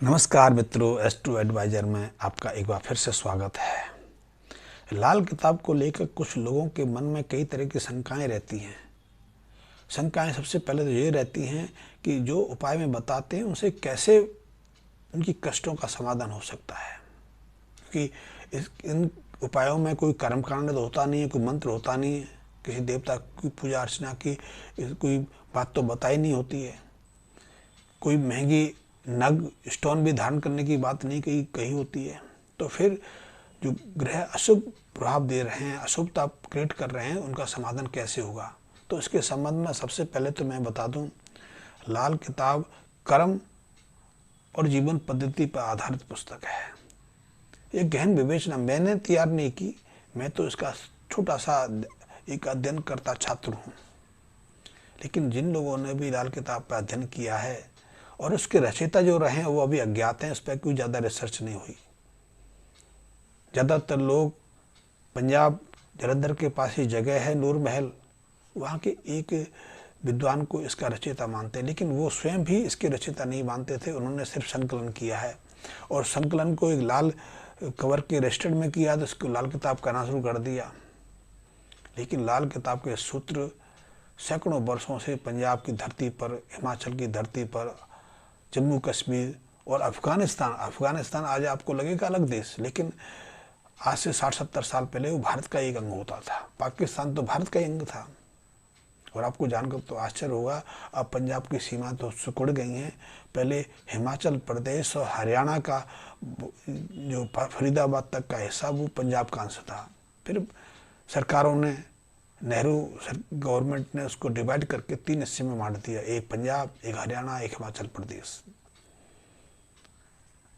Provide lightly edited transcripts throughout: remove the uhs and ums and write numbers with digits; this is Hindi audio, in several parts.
नमस्कार मित्रों, S2 एडवाइजर में आपका एक बार फिर से स्वागत है। लाल किताब को लेकर कुछ लोगों के मन में कई तरह की शंकाएं रहती हैं। शंकाएं सबसे पहले तो ये रहती हैं कि जो उपाय में बताते हैं उनसे कैसे उनकी कष्टों का समाधान हो सकता है, क्योंकि इन उपायों में कोई कर्मकांड तो होता नहीं है, कोई मंत्र होता नहीं है, किसी देवता की पूजा अर्चना की कोई बात तो बताई नहीं होती है, कोई महंगी नग स्टोन भी धारण करने की बात नहीं कही होती है। तो फिर जो ग्रह अशुभ प्रभाव दे रहे हैं, अशुभता क्रिएट कर रहे हैं, उनका समाधान कैसे होगा? तो इसके संबंध में सबसे पहले तो मैं बता दूं, लाल किताब कर्म और जीवन पद्धति पर आधारित पुस्तक है। एक गहन विवेचना मैंने तैयार नहीं की, मैं तो इसका छोटा सा एक अध्ययन करता छात्र हूँ। लेकिन जिन लोगों ने भी लाल किताब पर अध्ययन किया है और उसके रचयिता जो रहे हैं वो अभी अज्ञात हैं, इस पर कोई ज़्यादा रिसर्च नहीं हुई। ज़्यादातर लोग पंजाब जलंधर के पास ही जगह है नूर महल, वहाँ के एक विद्वान को इसका रचयिता मानते हैं, लेकिन वो स्वयं भी इसके रचयिता नहीं मानते थे। उन्होंने सिर्फ संकलन किया है और संकलन को एक लाल कवर के रजिस्टर्ड में किया तो इसको लाल किताब कहना शुरू कर दिया। लेकिन लाल किताब के सूत्र सैकड़ों वर्षों से पंजाब की धरती पर, हिमाचल की धरती पर, जम्मू कश्मीर और अफगानिस्तान आज आपको लगेगा अलग देश, लेकिन आज से 60-70 साल पहले वो भारत का एक अंग होता था। पाकिस्तान तो भारत का ही अंग था। और आपको जानकर तो आश्चर्य होगा, अब पंजाब की सीमा तो सिकुड़ गई हैं। पहले हिमाचल प्रदेश और हरियाणा का जो फरीदाबाद तक का हिस्सा वो पंजाब का अंश था। फिर सरकारों ने, नेहरू गवर्नमेंट ने उसको डिवाइड करके 3 हिस्से में बांट दिया, एक पंजाब, एक हरियाणा, एक हिमाचल प्रदेश।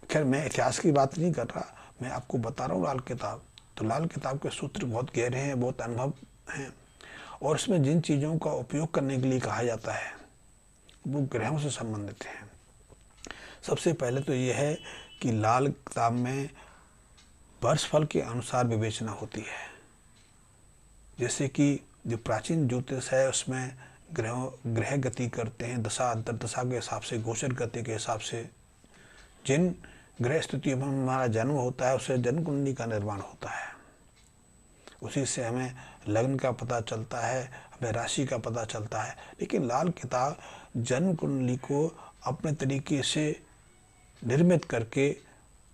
खैर मैं इतिहास की बात नहीं कर रहा, मैं आपको बता रहा हूँ लाल किताब। तो लाल किताब के सूत्र बहुत गहरे हैं, बहुत अनुभव हैं, और इसमें जिन चीज़ों का उपयोग करने के लिए कहा जाता है वो ग्रहों से संबंधित हैं। सबसे पहले तो ये है कि लाल किताब में वर्षफल के अनुसार विवेचना होती है। जैसे कि जो प्राचीन ज्योतिष है उसमें ग्रह गति करते हैं दशा अंतर्दशा के हिसाब से, गोचर गति के हिसाब से। जिन ग्रह स्थितियों में हमारा जन्म होता है उससे जन्म कुंडली का निर्माण होता है। उसी से हमें लग्न का पता चलता है, हमें राशि का पता चलता है। लेकिन लाल किताब जन्म कुंडली को अपने तरीके से निर्मित करके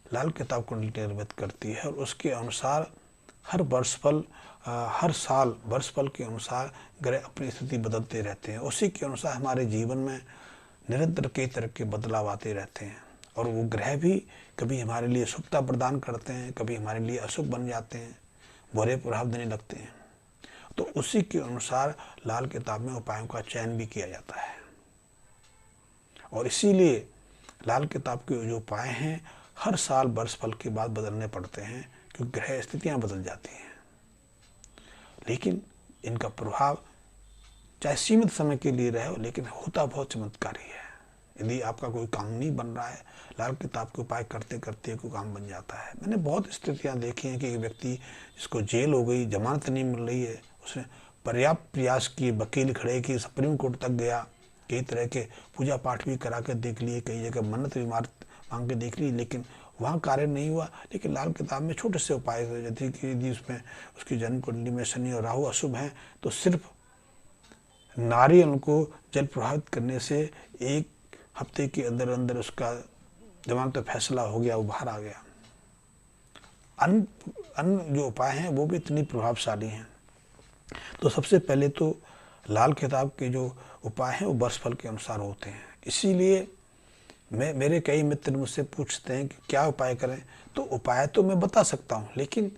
लाल किताब कुंडली निर्मित करती है और उसके अनुसार हर वर्षफल, हर साल वर्षफल के अनुसार ग्रह अपनी स्थिति बदलते रहते हैं। उसी के अनुसार हमारे जीवन में निरंतर कई तरह के बदलाव आते रहते हैं और वो ग्रह भी कभी हमारे लिए शुभता प्रदान करते हैं, कभी हमारे लिए अशुभ बन जाते हैं, बुरे प्रभाव देने लगते हैं। तो उसी के अनुसार लाल किताब में उपायों का चयन भी किया जाता है और इसीलिए लाल किताब के जो उपाय हैं हर साल वर्षफल के बाद बदलने पड़ते हैं, क्योंकि ग्रह स्थितियाँ बदल जाती हैं। लेकिन इनका प्रभाव चाहे सीमित समय के लिए रहे, लेकिन होता बहुत चमत्कारी है। यदि आपका कोई काम नहीं बन रहा है, लाल किताब के उपाय करते करते कोई काम बन जाता है। मैंने बहुत स्थितियाँ देखी हैं कि एक व्यक्ति जिसको जेल हो गई, जमानत नहीं मिल रही है, उसने पर्याप्त प्रयास किए, वकील खड़े किए, सुप्रीम कोर्ट तक गया, कई तरह के पूजा पाठ भी करा कर देख लिए, कई जगह मन्नत भी मांग के देख ली, लेकिन वहाँ कार्य नहीं हुआ। लेकिन लाल किताब में छोटे से उपाय, जैसे कि यदि उसमें उसकी जन्म कुंडली में शनि और राहु अशुभ हैं तो सिर्फ नारियल को जल प्रभावित करने से 1 हफ्ते के अंदर अंदर उसका जमानत तो फैसला हो गया, वो बाहर आ गया। अन्य जो उपाय हैं वो भी इतनी प्रभावशाली हैं। तो सबसे पहले तो लाल किताब के जो उपाय हैं वो वर्षफल के अनुसार होते हैं। इसीलिए मेरे कई मित्र मुझसे पूछते हैं कि क्या उपाय करें। तो उपाय तो मैं बता सकता हूँ, लेकिन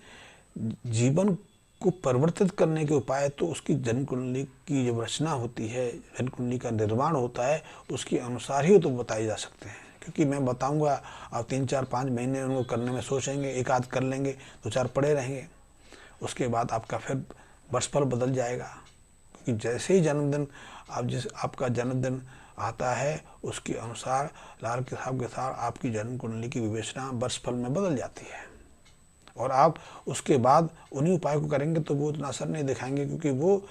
जीवन को परिवर्तित करने के उपाय तो उसकी जन्म कुंडली की जब रचना होती है, जन्म कुंडली का निर्माण होता है, उसके अनुसार ही तो बताए जा सकते हैं। क्योंकि मैं बताऊंगा, आप 3-4-5 महीने उनको करने में सोचेंगे, एक आध कर लेंगे, 2-4 पड़े रहेंगे, उसके बाद आपका फिर वर्षफल बदल जाएगा। क्योंकि जैसे ही जन्मदिन आपका जन्मदिन आता है उसके अनुसार लाल किताब के साथ आपकी जन्म कुंडली की विवेचना वर्षफल में बदल जाती है और आप उसके बाद उन्हीं उपायों को करेंगे तो वो उतना असर नहीं दिखाएंगे, क्योंकि वो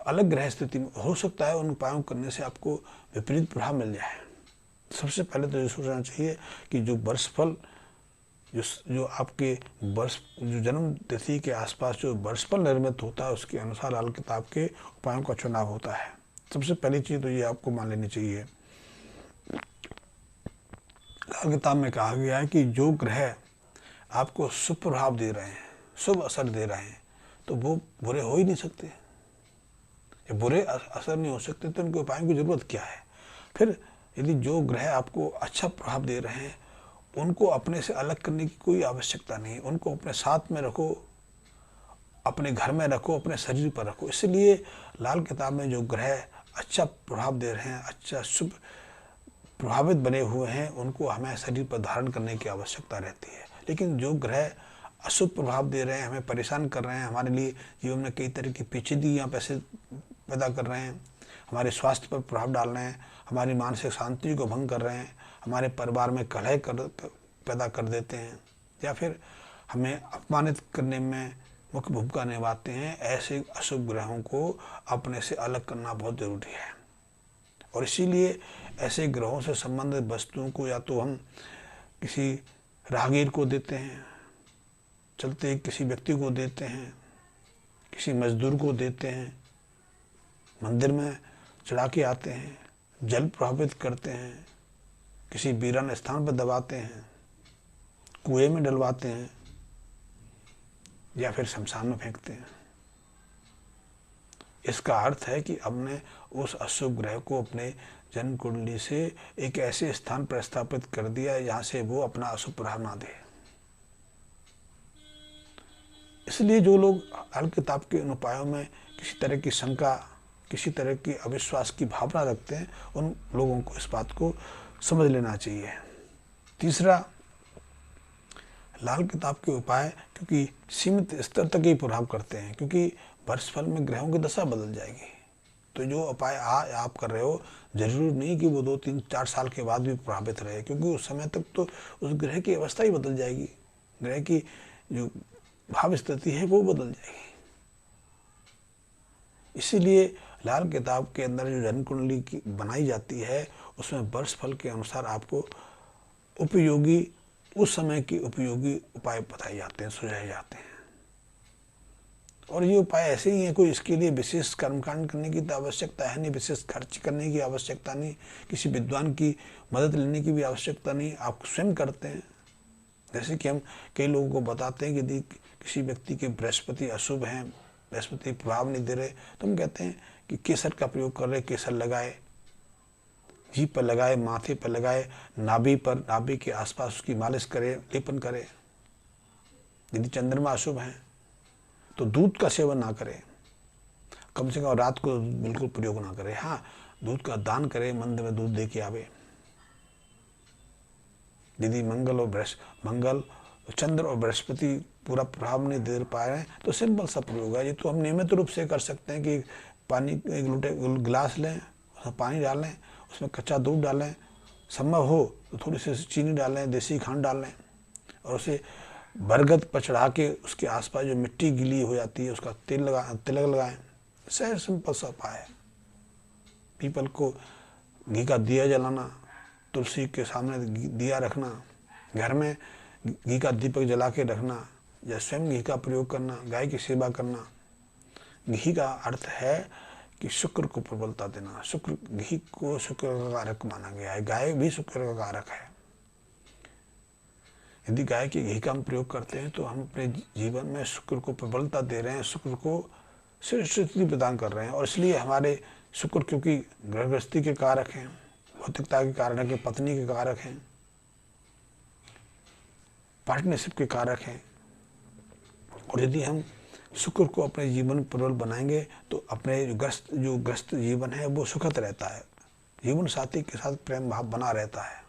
अलग ग्रह स्थिति में हो सकता है उन उपायों करने से आपको विपरीत प्रभाव मिल जाए। सबसे पहले तो ये सोचना चाहिए कि जो वर्षफल, जो आपके वर्ष, जो जन्म तिथि के आसपास जो वर्षफल निर्मित होता है उसके अनुसार लाल किताब के उपायों का चुनाव होता है। सबसे पहली चीज़ तो ये आपको मान लेनी चाहिए। लाल किताब में कहा गया है कि जो ग्रह आपको शुभ प्रभाव दे रहे हैं, शुभ असर दे रहे हैं, तो वो बुरे हो ही नहीं सकते। ये बुरे असर नहीं हो सकते तो उनके उपायों की जरूरत क्या है। फिर यदि जो ग्रह आपको अच्छा प्रभाव दे रहे हैं उनको अपने से अलग करने की कोई आवश्यकता नहीं, उनको अपने साथ में रखो, अपने घर में रखो, अपने शरीर पर रखो। इसलिए लाल किताब में जो ग्रह अच्छा प्रभाव दे रहे हैं, अच्छा शुभ प्रभावित बने हुए हैं, उनको हमें शरीर पर धारण करने की आवश्यकता रहती है। लेकिन जो ग्रह अशुभ प्रभाव दे रहे हैं, हमें परेशान कर रहे हैं, हमारे लिए जीवन में कई तरह की पेचीदगियाँ पैदा कर रहे हैं, हमारे स्वास्थ्य पर प्रभाव डाल रहे हैं, हमारी मानसिक शांति को भंग कर रहे हैं, हमारे परिवार में कलह पैदा कर देते हैं, या फिर हमें अपमानित करने में मुख्य भूमिका निभाते हैं, ऐसे अशुभ ग्रहों को अपने से अलग करना बहुत ज़रूरी है। और इसीलिए ऐसे ग्रहों से संबंधित वस्तुओं को या तो हम किसी राहगीर को देते हैं, चलते किसी व्यक्ति को देते हैं, किसी मजदूर को देते हैं, मंदिर में चढ़ा के आते हैं, जल प्रभावित करते हैं, किसी वीरान स्थान पर दबाते हैं, कुएं में डलवाते हैं, या फिर शमशान में फेंकते हैं। इसका अर्थ है कि हमने उस अशुभ ग्रह को अपने जन्म कुंडली से एक ऐसे स्थान पर स्थापित कर दिया जहाँ से वो अपना अशुभ प्रभाव ना दे। इसलिए जो लोग लाल किताब के उन उपायों में किसी तरह की शंका, किसी तरह की अविश्वास की भावना रखते हैं, उन लोगों को इस बात को समझ लेना चाहिए। तीसरा, लाल किताब के उपाय क्योंकि सीमित स्तर तक ही प्रभाव करते हैं, क्योंकि वर्षफल में ग्रहों की दशा बदल जाएगी। तो जो उपाय आप कर रहे हो, जरूरी नहीं कि वो 2, 3, 4 साल के बाद भी प्रभावित रहे, क्योंकि उस समय तक तो उस ग्रह की अवस्था ही बदल जाएगी, ग्रह की जो भाव स्थिति है वो बदल जाएगी। इसीलिए लाल किताब के अंदर जो जन्म कुंडली की बनाई जाती है उसमें वर्षफल के अनुसार आपको उपयोगी, उस समय के उपयोगी उपाय बताए जाते हैं, सुझाए जाते हैं। और ये उपाय ऐसे ही हैं, कोई इसके लिए विशेष कर्मकांड करने की तो आवश्यकता है नहीं, विशेष खर्च करने की आवश्यकता नहीं, किसी विद्वान की मदद लेने की भी आवश्यकता नहीं, आप स्वयं करते हैं। जैसे कि हम कई लोगों को बताते हैं कि यदि किसी व्यक्ति के बृहस्पति अशुभ हैं, बृहस्पति प्रभाव नहीं दे रहे, तो हम कहते हैं कि केसर का प्रयोग कर रहे, केसर लगाए, जीभ पर लगाए, माथे पर लगाए, नाभि पर, नाभि के आसपास उसकी मालिश करे, लेपन करे। यदि चंद्रमा अशुभ है तो दूध का सेवन ना करें, कम से कम रात को बिल्कुल प्रयोग ना करें। हाँ, दूध का दान करें, मंदिर में दूध दे के आवे। यदि मंगल, चंद्र और बृहस्पति पूरा प्रभाव नहीं दे पा रहे हैं तो सिंपल सा प्रयोग है। ये तो हम नियमित रूप से कर सकते हैं कि पानी एक लोटे गिलास लें, उसमें पानी डालें, उसमें कच्चा दूध डालें, संभव हो तो थोड़ी सी चीनी डालें, देसी खांड डालें, और उसे बरगद पर चढ़ा के उसके आसपास जो मिट्टी गीली हो जाती है उसका तिलक लगाएं। सहज सिंपल सा उपाय है। पीपल को घी का दिया जलाना, तुलसी के सामने दिया रखना, घर में घी का दीपक जला के रखना, या स्वयं घी का प्रयोग करना, गाय की सेवा करना। घी का अर्थ है कि शुक्र को प्रबलता देना। शुक्र, घी को शुक्र का कारक माना गया है, गाय भी शुक्र का कारक है। यदि गाय के घी का हम प्रयोग करते हैं तो हम अपने जीवन में शुक्र को प्रबलता दे रहे हैं, शुक्र को श्रेष्ठ स्थिति प्रदान कर रहे हैं। और इसलिए हमारे शुक्र क्योंकि ग्रह गृहस्थी के कारक हैं, भौतिकता के कारक हैं, पत्नी के कारक हैं, पार्टनरशिप के कारक हैं, और यदि हम शुक्र को अपने जीवन में प्रबल बनाएंगे तो अपने जो ग्रस्त जीवन है वो सुखद रहता है, जीवन साथी के साथ प्रेम भाव बना रहता है।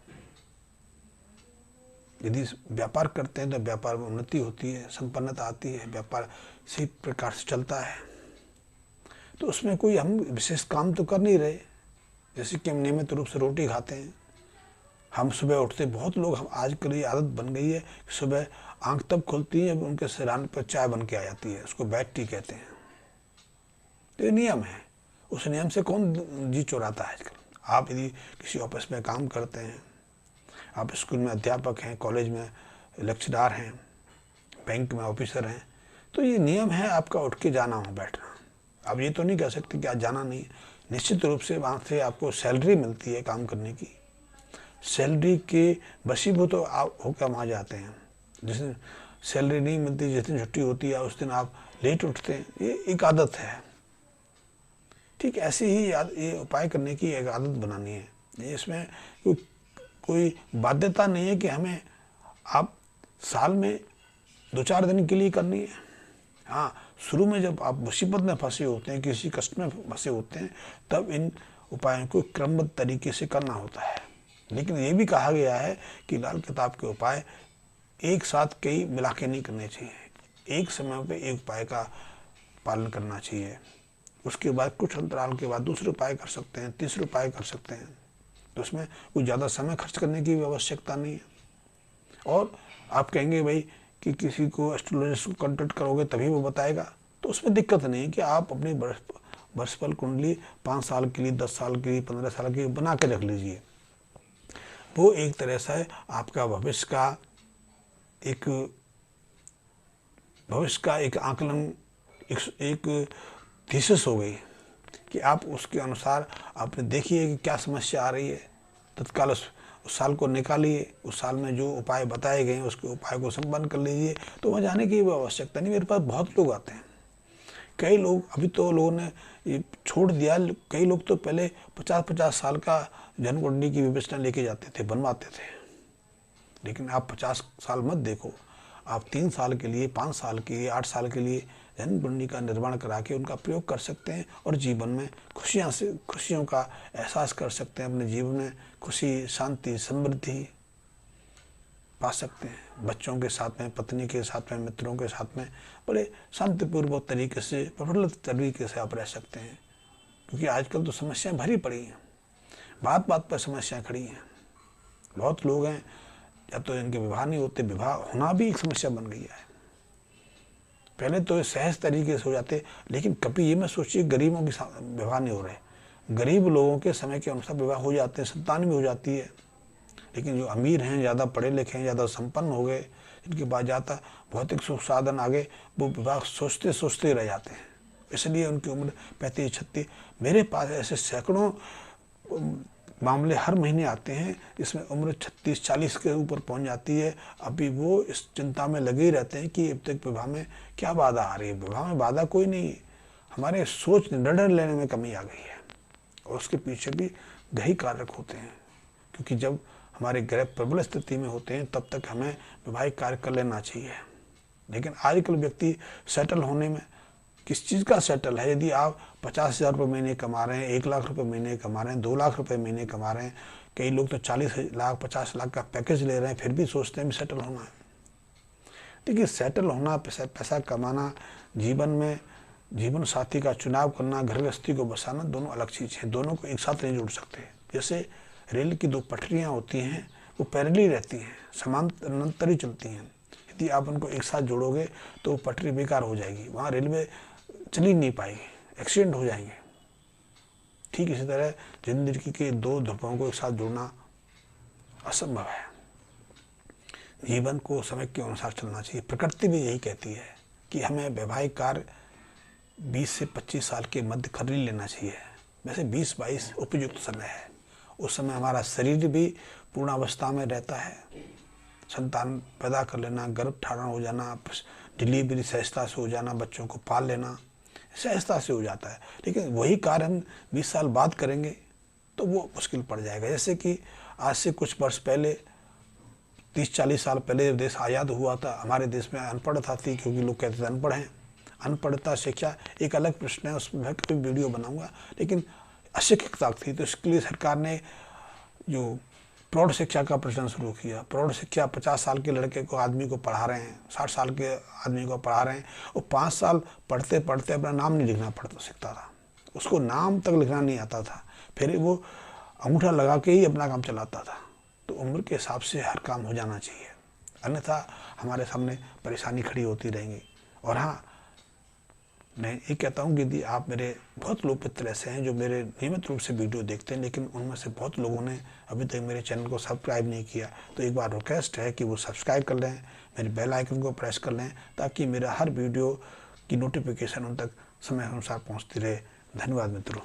यदि व्यापार करते हैं तो व्यापार में उन्नति होती है, संपन्नता आती है, व्यापार सही प्रकार से चलता है। तो उसमें कोई हम विशेष काम तो कर नहीं रहे। जैसे कि हम नियमित रूप से रोटी खाते हैं, हम सुबह उठते, बहुत लोग, हम आजकल ये आदत बन गई है, सुबह आंख तब खुलती है जब उनके सिरहाने पर चाय बन के आ जाती है, उसको बेड टी कहते हैं। तो ये नियम है, उस नियम से कौन जी चुराता है आजकल। आप यदि किसी ऑफिस में काम करते हैं, आप स्कूल में अध्यापक हैं, कॉलेज में लेक्चरार हैं, बैंक में ऑफिसर हैं, तो ये नियम है आपका उठ के जाना हो बैठना। आप ये तो नहीं कह सकते कि आज जाना नहीं है। निश्चित रूप से वहाँ से आपको सैलरी मिलती है काम करने की, सैलरी के वशीभूत तो आप होकर वहाँ जाते हैं। जिस दिन सैलरी नहीं मिलती, जिस दिन छुट्टी होती है उस दिन आप लेट उठते हैं, ये एक आदत है। ठीक ऐसे ही ये उपाय करने की एक आदत बनानी है। इसमें कोई बाध्यता नहीं है कि हमें आप साल में 2-4 दिन के लिए करनी है। हाँ, शुरू में जब आप मुसीबत में फंसे होते हैं, किसी कष्ट में फंसे होते हैं, तब इन उपायों को क्रमबद्ध तरीके से करना होता है। लेकिन ये भी कहा गया है कि लाल किताब के उपाय एक साथ कई मिला के नहीं करने चाहिए। एक समय पे एक उपाय का पालन करना चाहिए, उसके बाद कुछ अंतराल के बाद दूसरे उपाय कर सकते हैं, तीसरे उपाय कर सकते हैं। तो उसमें कुछ ज़्यादा समय खर्च करने की भी आवश्यकता नहीं है। और आप कहेंगे भाई कि किसी को एस्ट्रोलॉजिस्ट को कंसल्ट करोगे तभी वो बताएगा, तो उसमें दिक्कत नहीं है कि आप अपनी वर्षफल कुंडली 5 साल के लिए, 10 साल के लिए, 15 साल के लिए बना के रख लीजिए। वो एक तरह से आपका भविष्य का एक आकलन, एक थीसिस हो गई कि आप उसके अनुसार आपने देखिए कि क्या समस्या आ रही है, तत्काल उस साल को निकालिए, उस साल में जो उपाय बताए गए हैं उसके उपाय को संपन्न कर लीजिए। तो वहाँ जाने की आवश्यकता नहीं। मेरे पास बहुत लोग आते हैं, कई लोग, अभी तो लोगों ने ये छोड़ दिया, कई लोग तो पहले 50-50 साल का जन्म कुंडली की विवेचना लेके जाते थे, बनवाते थे। लेकिन आप 50 साल मत देखो, आप 3 साल के लिए, 5 साल के लिए, 8 साल के लिए जन्म कुंडली का निर्माण करा के उनका प्रयोग कर सकते हैं और जीवन में खुशियों का एहसास कर सकते हैं। अपने जीवन में खुशी, शांति, समृद्धि पा सकते हैं। बच्चों के साथ में, पत्नी के साथ में, मित्रों के साथ में बड़े शांतिपूर्वक तरीके से, प्रफुल्लित तरीके से आप रह सकते हैं। क्योंकि आजकल तो समस्याएं भरी पड़ी हैं, बात बात पर समस्याएं खड़ी हैं। बहुत लोग हैं या तो इनके विवाह नहीं होते, विवाह होना भी एक समस्या बन गई है। पहले तो सहज तरीके से हो जाते, लेकिन कभी ये मत सोचिए गरीबों के विवाह नहीं हो रहे। गरीब लोगों के समय के अनुसार विवाह हो जाते हैं, संतान भी हो जाती है। लेकिन जो अमीर हैं, ज़्यादा पढ़े लिखे हैं, ज़्यादा संपन्न हो गए, जिनके पास ज़्यादा भौतिक सुख साधन आ गए, वो विवाह सोचते सोचते रह जाते हैं। इसलिए उनकी उम्र 35-36। मेरे पास ऐसे सैकड़ों मामले हर महीने आते हैं जिसमें उम्र 36-40 के ऊपर पहुंच जाती है। अभी वो इस चिंता में लगे ही रहते हैं कि अब तक विवाह में क्या बाधा आ रही है। विवाह में बाधा कोई नहीं है, हमारे सोच निर्णय लेने में कमी आ गई है, और उसके पीछे भी गहरी कारक होते हैं। क्योंकि जब हमारे ग्रह प्रबल स्थिति में होते हैं तब तक हमें वैवाहिक कार्य कर लेना चाहिए। लेकिन आजकल व्यक्ति सेटल होने में, किस चीज़ का सेटल है? यदि आप 50,000 रुपये महीने कमा रहे हैं, 1 लाख रुपये महीने कमा रहे हैं, 2 लाख रुपये महीने कमा रहे हैं, कई लोग तो 40 लाख 50 लाख का पैकेज ले रहे हैं, फिर भी सोचते हैं भी सेटल होना है। देखिए, सेटल होना, पैसा कमाना, जीवन में जीवन साथी का चुनाव करना, घर गृहस्थी को बसाना, दोनों अलग चीज़ है। दोनों को एक साथ नहीं जोड़ सकते। जैसे रेल की 2 पटरियाँ होती हैं, वो पैरेलल रहती हैं, समांतर ही चलती हैं। यदि आप उनको एक साथ जोड़ोगे तो वो पटरी बेकार हो जाएगी, वहाँ रेलवे चल ही नहीं पाएगी, एक्सीडेंट हो जाएंगे। ठीक इसी तरह जिंदगी के 2 ध्रुवों को एक साथ जोड़ना असंभव है। जीवन को समय के अनुसार चलना चाहिए। प्रकृति भी यही कहती है कि हमें वैवाहिक कार्य 20 से 25 साल के मध्य कर ही लेना चाहिए। वैसे 20-22 उपयुक्त समय है। उस समय हमारा शरीर भी पूर्णावस्था में रहता है, संतान पैदा कर लेना, गर्भ धारण हो जाना, डिलीवरी सहजता से हो जाना, बच्चों को पाल लेना सहजता से हो जाता है। लेकिन वही कार्य हम 20 साल बाद करेंगे तो वो मुश्किल पड़ जाएगा। जैसे कि आज से कुछ वर्ष पहले, 30-40 साल पहले जब देश आज़ाद हुआ था, हमारे देश में अनपढ़ता थी, क्योंकि लोग कहते थे अनपढ़ हैं। अनपढ़ता, शिक्षा एक अलग प्रश्न है, उसमें मैं कोई वीडियो बनाऊंगा। लेकिन अशिक्षितता थी, तो इसके लिए सरकार ने जो प्रौढ़ शिक्षा का प्रचलन शुरू किया। प्रौढ़ शिक्षा 50 साल के लड़के को, आदमी को पढ़ा रहे हैं, 60 साल के आदमी को पढ़ा रहे हैं। वो 5 साल पढ़ते पढ़ते अपना नाम नहीं लिखना सीखता था, उसको नाम तक लिखना नहीं आता था, फिर वो अंगूठा लगा के ही अपना काम चलाता था। तो उम्र के हिसाब से हर काम हो जाना चाहिए, अन्यथा हमारे सामने परेशानी खड़ी होती रहेंगी। और हाँ, मैं ये कहता हूँ कि यदि आप मेरे बहुत लोग मित्र ऐसे हैं जो मेरे नियमित रूप से वीडियो देखते हैं, लेकिन उनमें से बहुत लोगों ने अभी तक मेरे चैनल को सब्सक्राइब नहीं किया, तो एक बार रिक्वेस्ट है कि वो सब्सक्राइब कर लें, मेरे बेल आइकन को प्रेस कर लें, ताकि मेरा हर वीडियो की नोटिफिकेशन उन तक समय अनुसार पहुँचती रहे। धन्यवाद मित्रों।